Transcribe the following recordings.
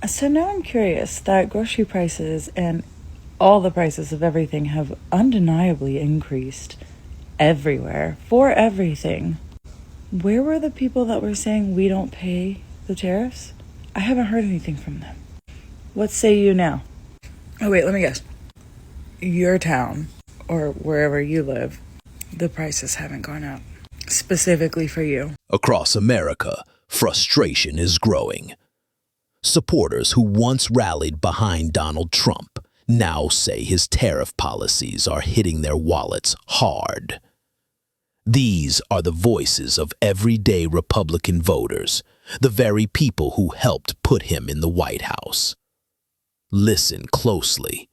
So now I'm curious that grocery prices and all the prices of everything have undeniably increased everywhere for everything. Where were the people that were saying we don't pay the tariffs? I haven't heard anything from them. What say you now? Oh wait, let me guess. Your town, or wherever you live, the prices haven't gone up. Specifically for you. Across America, frustration is growing. Supporters who once rallied behind Donald Trump now say his tariff policies are hitting their wallets hard. These are the voices of everyday Republican voters, the very people who helped put him in the White House. Listen closely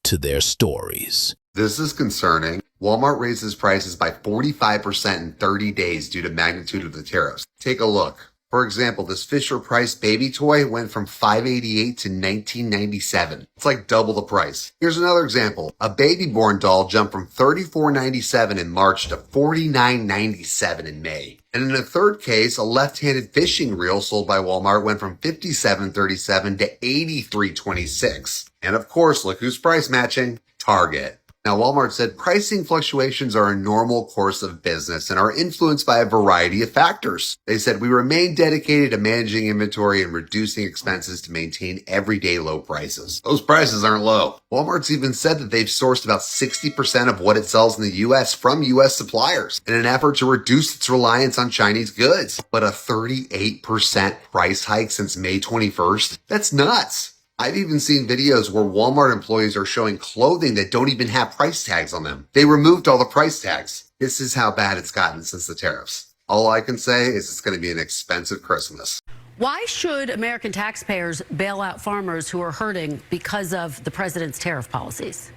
to their stories. This is concerning. Walmart raises prices by 45% in 30 days due to magnitude of the tariffs. Take a look. For example, this Fisher-Price baby toy went from $5.88 to $19.97. It's like double the price. Here's another example. A baby-born doll jumped from $34.97 in March to $49.97 in May. And in a third case, a left-handed fishing reel sold by Walmart went from $57.37 to $83.26. And of course, look who's price matching? Target. Now, Walmart said pricing fluctuations are a normal course of business and are influenced by a variety of factors. They said we remain dedicated to managing inventory and reducing expenses to maintain everyday low prices. Those prices aren't low. Walmart's even said that they've sourced about 60% of what it sells in the U.S. from U.S. suppliers in an effort to reduce its reliance on Chinese goods. But a 38% price hike since May 21st? That's nuts. I've even seen videos where Walmart employees are showing clothing that don't even have price tags on them. They removed all the price tags. This is how bad it's gotten since the tariffs. All I can say is it's going to be an expensive Christmas. Why should American taxpayers bail out farmers who are hurting because of the president's tariff policies?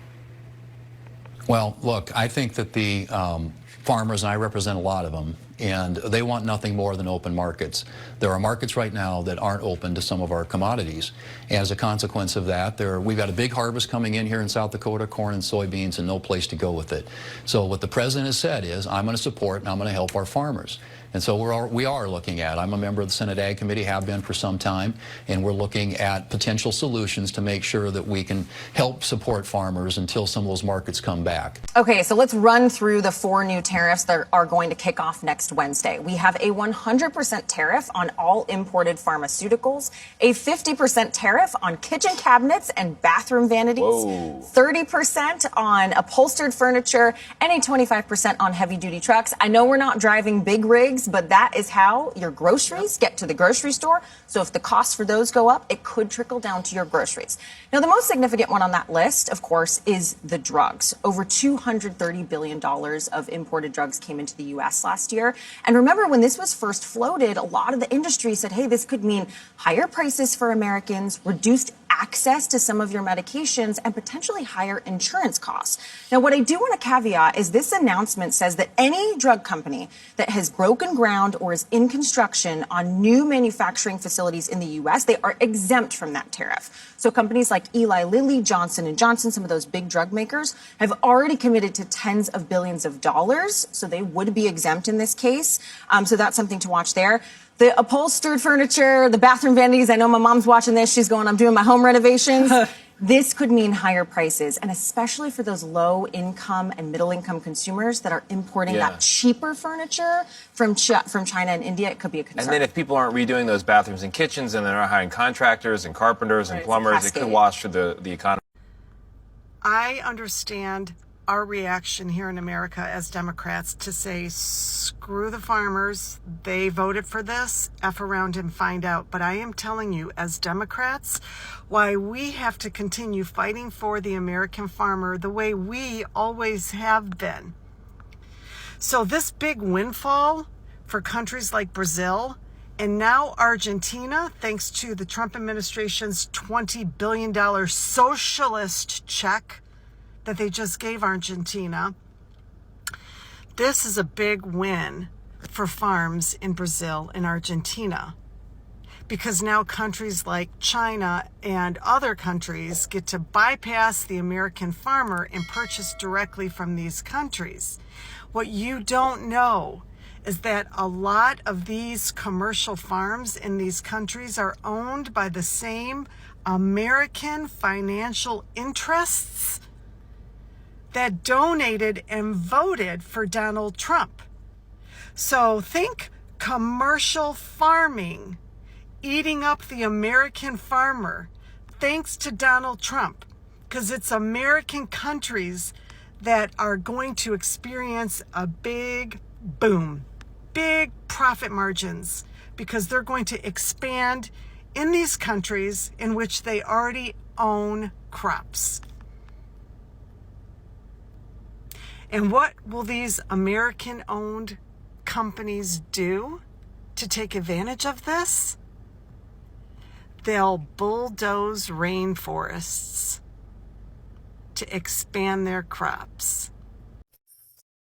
Well, look, I think that the farmers, and I represent a lot of them, and they want nothing more than open markets. There are markets right now that aren't open to some of our commodities. As a consequence of that, we've got a big harvest coming in here in South Dakota, corn and soybeans, and no place to go with it. So what the president has said is, I'm going to support and I'm going to help our farmers. And so we are looking at, I'm a member of the Senate Ag Committee, have been for some time, and we're looking at potential solutions to make sure that we can help support farmers until some of those markets come back. Okay, so let's run through the 4 new tariffs that are going to kick off next Wednesday. We have a 100% tariff on all imported pharmaceuticals, a 50% tariff on kitchen cabinets and bathroom vanities, 30% on upholstered furniture, and a 25% on heavy-duty trucks. I know we're not driving big rigs, but that is how your groceries get to the grocery store. So if the costs for those go up, it could trickle down to your groceries. Now, the most significant one on that list, of course, is the drugs. Over $230 billion of imported drugs came into the U.S. last year. And remember, when this was first floated, a lot of the industry said, hey, this could mean higher prices for Americans, reduced access to some of your medications, and potentially higher insurance costs. Now, what I do want to caveat is this announcement says that any drug company that has broken ground or is in construction on new manufacturing facilities in the U.S., they are exempt from that tariff. So companies like Eli Lilly, Johnson & Johnson, some of those big drug makers, have already committed to tens of billions of dollars, so they would be exempt in this case. So that's something to watch there. The upholstered furniture, the bathroom vanities, I know my mom's watching this. She's going, I'm doing my home renovations. This could mean higher prices, and especially for those low-income and middle-income consumers that are importing that cheaper furniture from China and India, it could be a concern. And then if people aren't redoing those bathrooms and kitchens and they're not hiring contractors and carpenters and plumbers, it could wash through the economy. I understand our reaction here in America as Democrats to say, screw the farmers, they voted for this, F around and find out. But I am telling you, as Democrats, why we have to continue fighting for the American farmer the way we always have been. So this big windfall for countries like Brazil and now Argentina, thanks to the Trump administration's $20 billion socialist check that they just gave Argentina. This is a big win for farms in Brazil and Argentina, because now countries like China and other countries get to bypass the American farmer and purchase directly from these countries. What you don't know is that a lot of these commercial farms in these countries are owned by the same American financial interests that donated and voted for Donald Trump. So think commercial farming eating up the American farmer thanks to Donald Trump, because it's American countries that are going to experience a big boom, big profit margins, because they're going to expand in these countries in which they already own crops. And what will these American-owned companies do to take advantage of this? They'll bulldoze rainforests to expand their crops.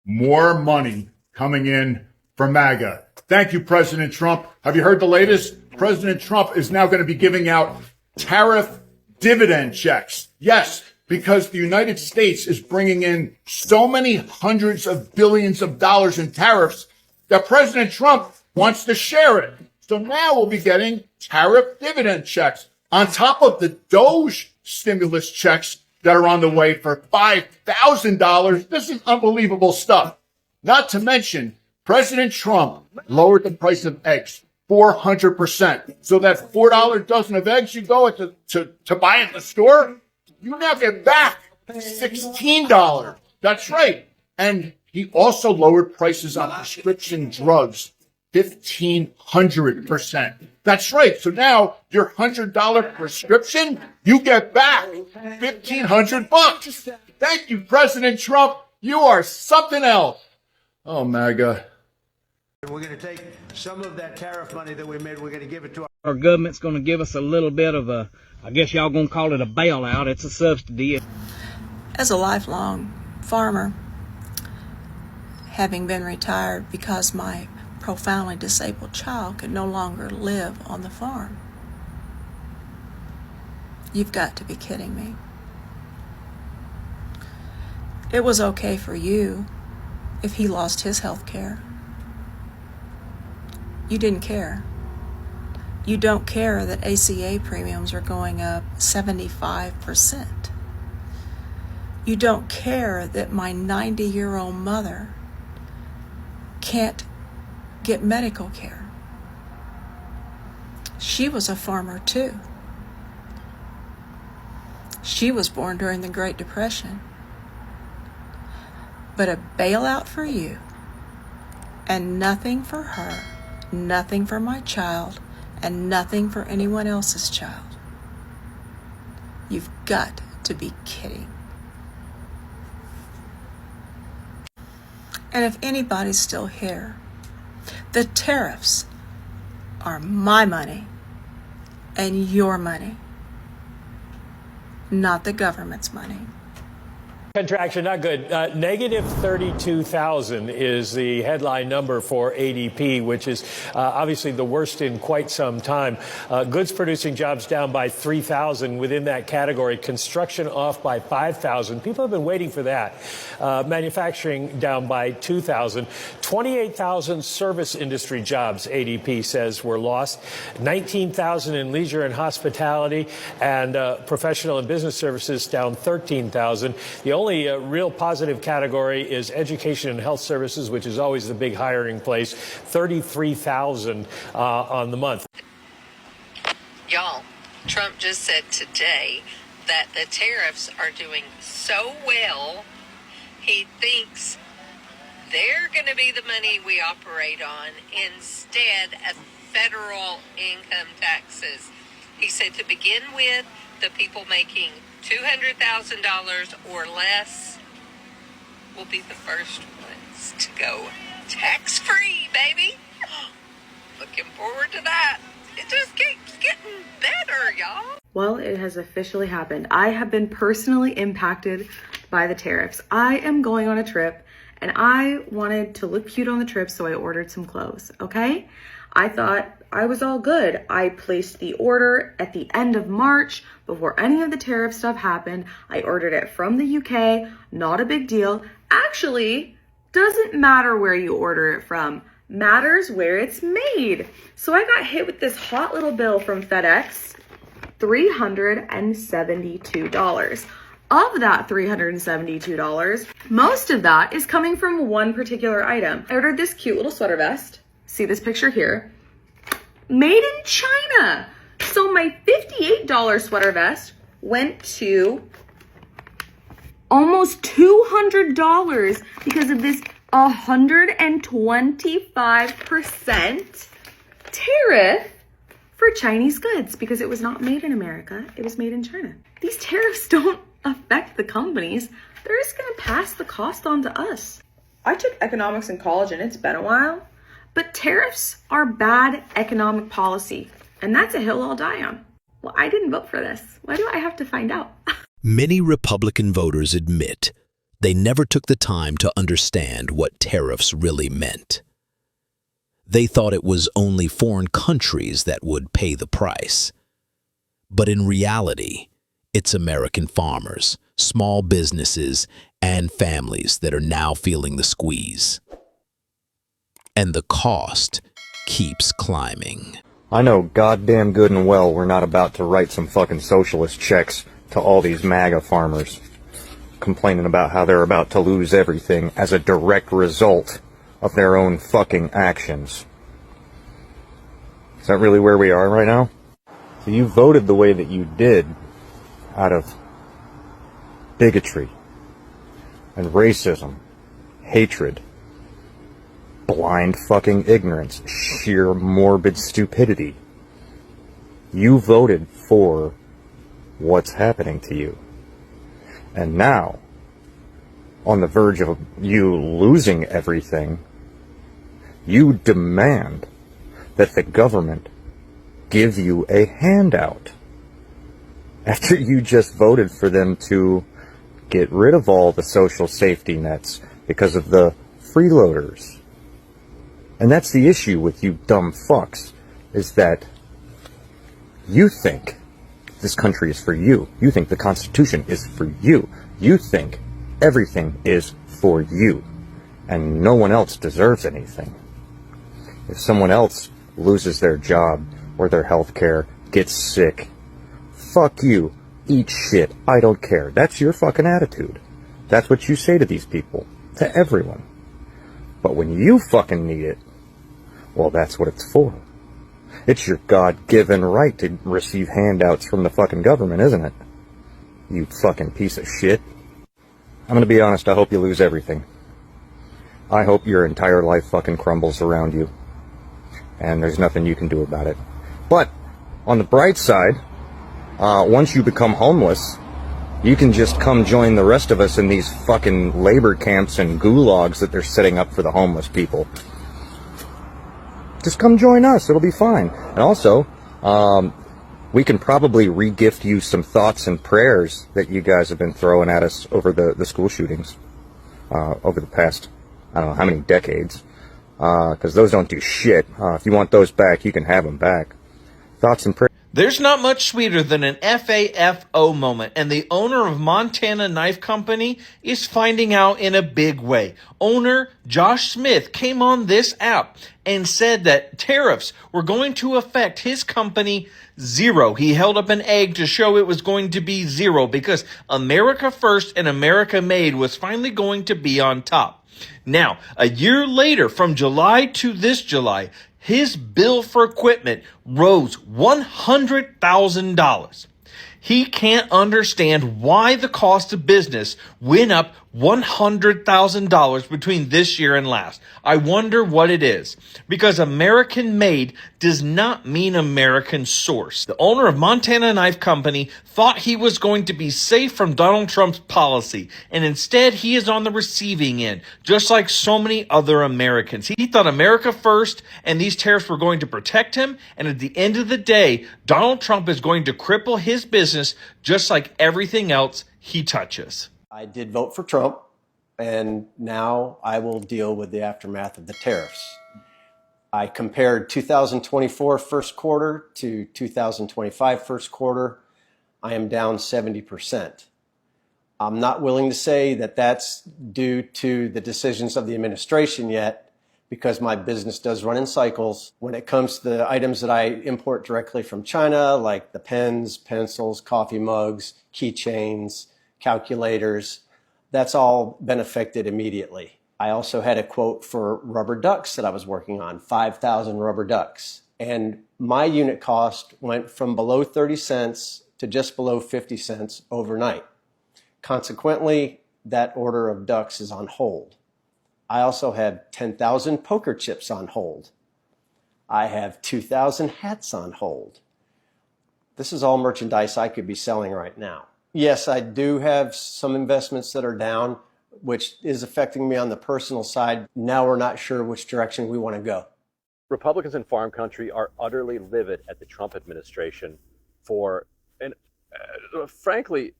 More money coming in from MAGA. Thank you, President Trump. Have you heard the latest? President Trump is now going to be giving out tariff dividend checks. Yes, because the United States is bringing in so many hundreds of billions of dollars in tariffs that President Trump wants to share it. So now we'll be getting tariff dividend checks on top of the Doge stimulus checks that are on the way for $5,000. This is unbelievable stuff. Not to mention, President Trump lowered the price of eggs 400%. So that $4 dozen of eggs you go to buy at the store, you now get back $16. That's right. And he also lowered prices on prescription drugs 1,500%. That's right. So now your $100 prescription, you get back $1,500. Thank you, President Trump. You are something else. Oh, MAGA. We're going to take some of that tariff money that we made, we're going to give it to our government's going to give us a little bit of a, I guess y'all going to call it a bailout. It's a subsidy. As a lifelong farmer, having been retired because my profoundly disabled child could no longer live on the farm, you've got to be kidding me. It was okay for you if he lost his health care. You didn't care. You don't care that ACA premiums are going up 75%. You don't care that my 90-year-old mother can't get medical care. She was a farmer too. She was born during the Great Depression. But a bailout for you and nothing for her, nothing for my child, and nothing for anyone else's child. You've got to be kidding. And if anybody's still here, the tariffs are my money and your money, not the government's money. Contraction, not good. Negative 32,000 is the headline number for ADP, which is obviously the worst in quite some time. Goods producing jobs down by 3,000 within that category. Construction off by 5,000. People have been waiting for that. Manufacturing down by 2,000. 28,000 service industry jobs, ADP says, were lost. 19,000 in leisure and hospitality, and professional and business services down 13,000. The only real positive category is education and health services, which is always the big hiring place, 33,000 on the month. Y'all, Trump just said today that the tariffs are doing so well, he thinks they're going to be the money we operate on instead of federal income taxes. He said to begin with, the people making $200,000 or less will be the first ones to go tax-free, baby. Looking forward to that. It just keeps getting better, y'all. Well, it has officially happened. I have been personally impacted by the tariffs. I am going on a trip and I wanted to look cute on the trip, so I ordered some clothes, okay? I thought I was all good. I placed the order at the end of March before any of the tariff stuff happened. I ordered it from the UK, not a big deal. Actually, doesn't matter where you order it from. matters where it's made. So I got hit with this hot little bill from FedEx, $372. Of that $372, most of that is coming from one particular item. I ordered this cute little sweater vest. See this picture here? Made in China. So my $58 sweater vest went to almost $200 because of this 125% tariff for Chinese goods, because it was not made in America, it was made in China. These tariffs don't affect the companies. They're just gonna pass the cost on to us. I took economics in college and it's been a while, but tariffs are bad economic policy, and that's a hill I'll die on. Well, I didn't vote for this. Why do I have to find out? Many Republican voters admit they never took the time to understand what tariffs really meant. They thought it was only foreign countries that would pay the price. But in reality, it's American farmers, small businesses, and families that are now feeling the squeeze. And the cost keeps climbing. I know goddamn good and well we're not about to write some fucking socialist checks to all these MAGA farmers complaining about how they're about to lose everything as a direct result of their own fucking actions. Is that really where we are right now? So you voted the way that you did out of bigotry and racism, hatred, blind fucking ignorance, sheer morbid stupidity. You voted for what's happening to you. And now, on the verge of you losing everything, you demand that the government give you a handout after you just voted for them to get rid of all the social safety nets because of the freeloaders. And that's the issue with you dumb fucks, is that you think this country is for you. You think the Constitution is for you. You think everything is for you. And no one else deserves anything. If someone else loses their job or their health care, gets sick, fuck you. Eat shit. I don't care. That's your fucking attitude. That's what you say to these people. To everyone. But when you fucking need it, well, that's what it's for. It's your God-given right to receive handouts from the fucking government, isn't it? You fucking piece of shit. I'm gonna be honest, I hope you lose everything. I hope your entire life fucking crumbles around you. And there's nothing you can do about it. But, on the bright side, once you become homeless, you can just come join the rest of us in these fucking labor camps and gulags that they're setting up for the homeless people. Just come join us. It'll be fine. And also, we can probably re-gift you some thoughts and prayers that you guys have been throwing at us over the school shootings over the past, I don't know how many decades, because those don't do shit. If you want those back, you can have them back. Thoughts and prayers. There's not much sweeter than an FAFO moment, and the owner of Montana Knife Company is finding out in a big way. Owner Josh Smith came on this app and said that tariffs were going to affect his company zero. He held up an egg to show it was going to be zero because America First and America Made was finally going to be on top. Now, a year later, from July to this July, his bill for equipment rose $100,000. He can't understand why the cost of business went up $100,000 between this year and last. I wonder what it is. Because American made does not mean American source. The owner of Montana Knife Company thought he was going to be safe from Donald Trump's policy, and instead he is on the receiving end, just like so many other Americans. He thought America first and these tariffs were going to protect him, and at the end of the day, Donald Trump is going to cripple his business just like everything else he touches. I did vote for Trump, and now I will deal with the aftermath of the tariffs. I compared 2024 first quarter to 2025 first quarter. I am down 70%. I'm not willing to say that that's due to the decisions of the administration yet, because my business does run in cycles. When it comes to the items that I import directly from China, like the pens, pencils, coffee mugs, keychains, calculators, that's all been affected immediately. I also had a quote for rubber ducks that I was working on, 5,000 rubber ducks. And my unit cost went from below 30 cents to just below 50 cents overnight. Consequently, that order of ducks is on hold. I also have 10,000 poker chips on hold. I have 2,000 hats on hold. This is all merchandise I could be selling right now. Yes, I do have some investments that are down, which is affecting me on the personal side. Now we're not sure which direction we want to go. Republicans in farm country are utterly livid at the Trump administration for an, frankly,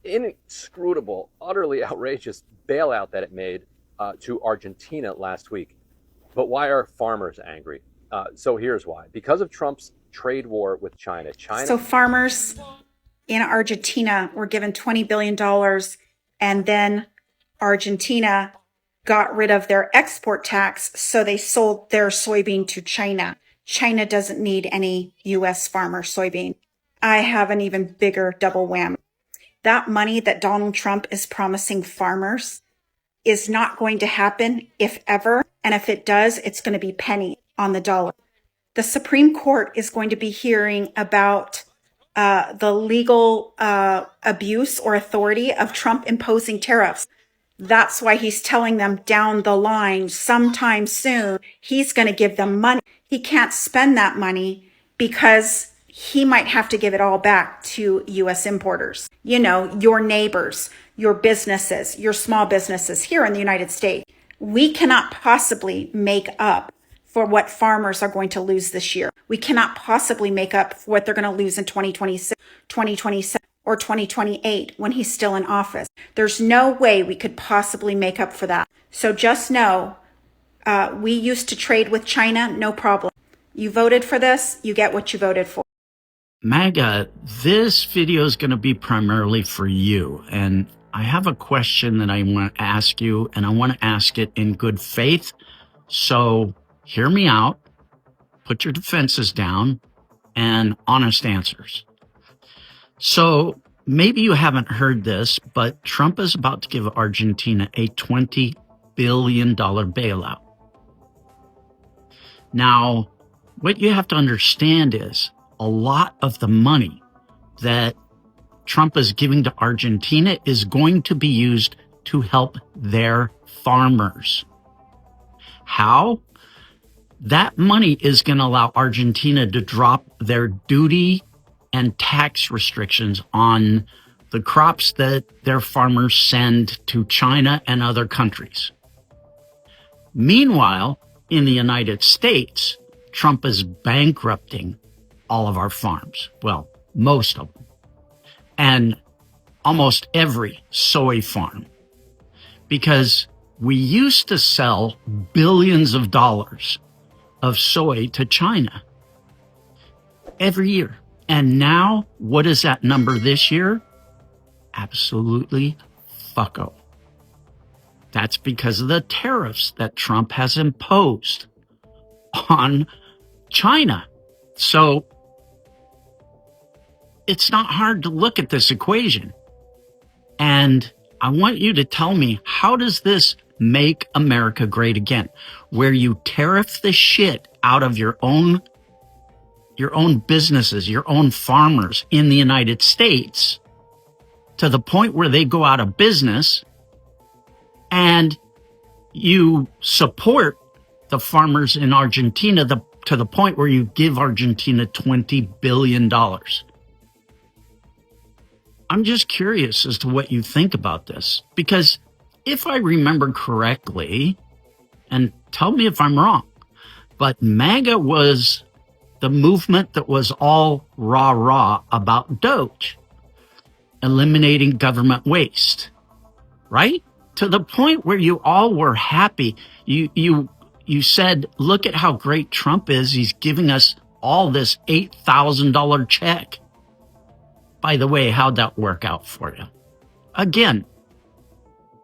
inscrutable, utterly outrageous bailout that it made to Argentina last week. But why are farmers angry? So here's why. Because of Trump's trade war with China. So farmers in Argentina were given $20 billion, and then Argentina got rid of their export tax, so they sold their soybean to China. China doesn't need any U.S. farmer soybean. I have an even bigger double whammy. That money that Donald Trump is promising farmers is not going to happen, if ever. And if it does, it's going to be penny on the dollar. The Supreme Court is going to be hearing about the legal abuse or authority of Trump imposing tariffs. That's why he's telling them down the line, sometime soon, he's going to give them money. He can't spend that money because he might have to give it all back to U.S. importers. You know, your neighbors, your businesses, your small businesses here in the United States. We cannot possibly make up for what farmers are going to lose this year. We cannot possibly make up for what they're going to lose in 2026, 2027, or 2028 when he's still in office. There's no way we could possibly make up for that. So just know, we used to trade with China, no problem. You voted for this, you get what you voted for. MAGA, this video is going to be primarily for you. And I have a question that I want to ask you, and I want to ask it in good faith. So hear me out, put your defenses down, and honest answers. So maybe you haven't heard this, but Trump is about to give Argentina a $20 billion bailout. Now, what you have to understand is a lot of the money that Trump is giving to Argentina is going to be used to help their farmers. How? That money is going to allow Argentina to drop their duty and tax restrictions on the crops that their farmers send to China and other countries. Meanwhile, in the United States, Trump is bankrupting all of our farms. Well, most of them. And almost every soy farm. Because we used to sell billions of dollars of soy to China every year. And now, what is that number this year? Absolutely fucko. That's because of the tariffs that Trump has imposed on China. So it's not hard to look at this equation. And I want you to tell me, how does this make America great again? Where you tariff the shit out of your own businesses, your own farmers in the United States to the point where they go out of business, and you support the farmers in Argentina to the point where you give Argentina $20 billion. I'm just curious as to what you think about this, because if I remember correctly, and tell me if I'm wrong, but MAGA was the movement that was all rah-rah about Doge, eliminating government waste, right? To the point where you all were happy. You said, look at how great Trump is. He's giving us all this $8,000 check. By the way, how'd that work out for you? Again,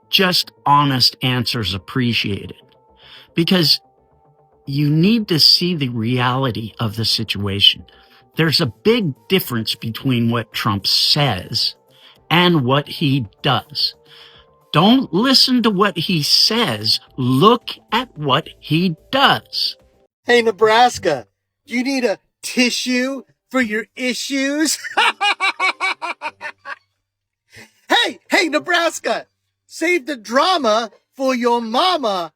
just honest answers appreciated. Because you need to see the reality of the situation. There's a big difference between what Trump says and what he does. Don't listen to what he says. Look at what he does. Hey, Nebraska, do you need a tissue for your issues? Hey, Nebraska, save the drama for your mama.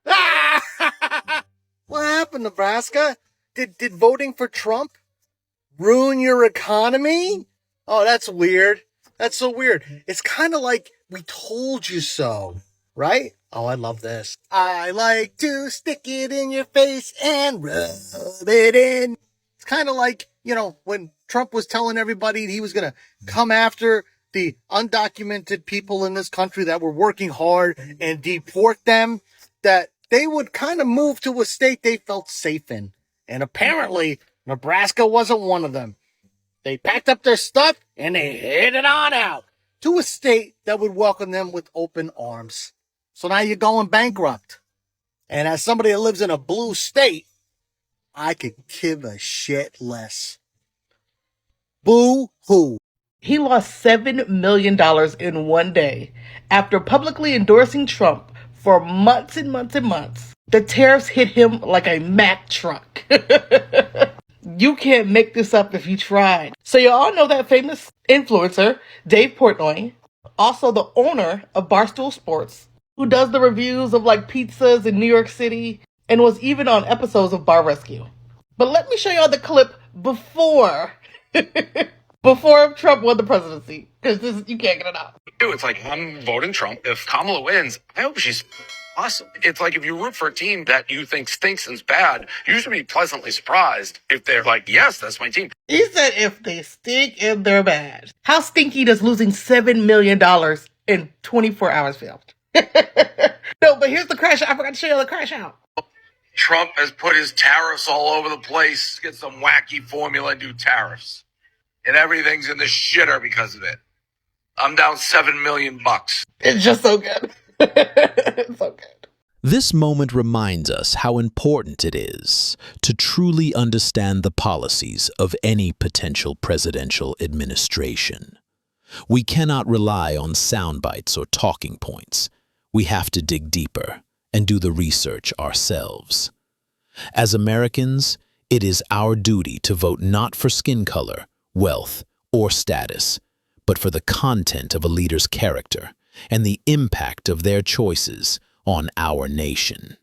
What happened, Nebraska? Did voting for Trump ruin your economy? Oh, that's weird. That's so weird. It's kind of like we told you so, right? Oh, I love this. I like to stick it in your face and rub it in. It's kind of like, when Trump was telling everybody he was going to come after the undocumented people in this country that were working hard and deport them, that they would kind of move to a state they felt safe in. And apparently, Nebraska wasn't one of them. They packed up their stuff and they headed on out to a state that would welcome them with open arms. So now you're going bankrupt. And as somebody that lives in a blue state, I could give a shit less. Boo-hoo. He lost $7 million in one day after publicly endorsing Trump for months and months and months. The tariffs hit him like a Mack truck. You can't make this up if you tried. So you all know that famous influencer, Dave Portnoy, also the owner of Barstool Sports, who does the reviews of like pizzas in New York City and was even on episodes of Bar Rescue. But let me show y'all the clip before Trump won the presidency, because you can't get it out. It's like, I'm voting Trump. If Kamala wins, I hope she's awesome. It's like if you root for a team that you think stinks and's bad, you should be pleasantly surprised if they're like, yes, that's my team. He said if they stink and they're bad. How stinky does losing $7 million in 24 hours feel? No, but here's the crash out. I forgot to show you the crash out. Trump has put his tariffs all over the place. Get some wacky formula and do tariffs. And everything's in the shitter because of it. I'm down $7 million. It's just so good. It's so good. This moment reminds us how important it is to truly understand the policies of any potential presidential administration. We cannot rely on sound bites or talking points. We have to dig deeper and do the research ourselves. As Americans, it is our duty to vote not for skin color, wealth, or status, but for the content of a leader's character and the impact of their choices on our nation.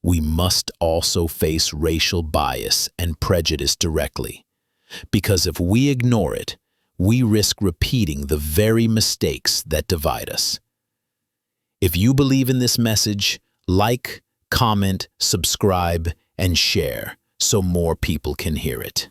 We must also face racial bias and prejudice directly, because if we ignore it, we risk repeating the very mistakes that divide us. If you believe in this message, like, comment, subscribe, and share so more people can hear it.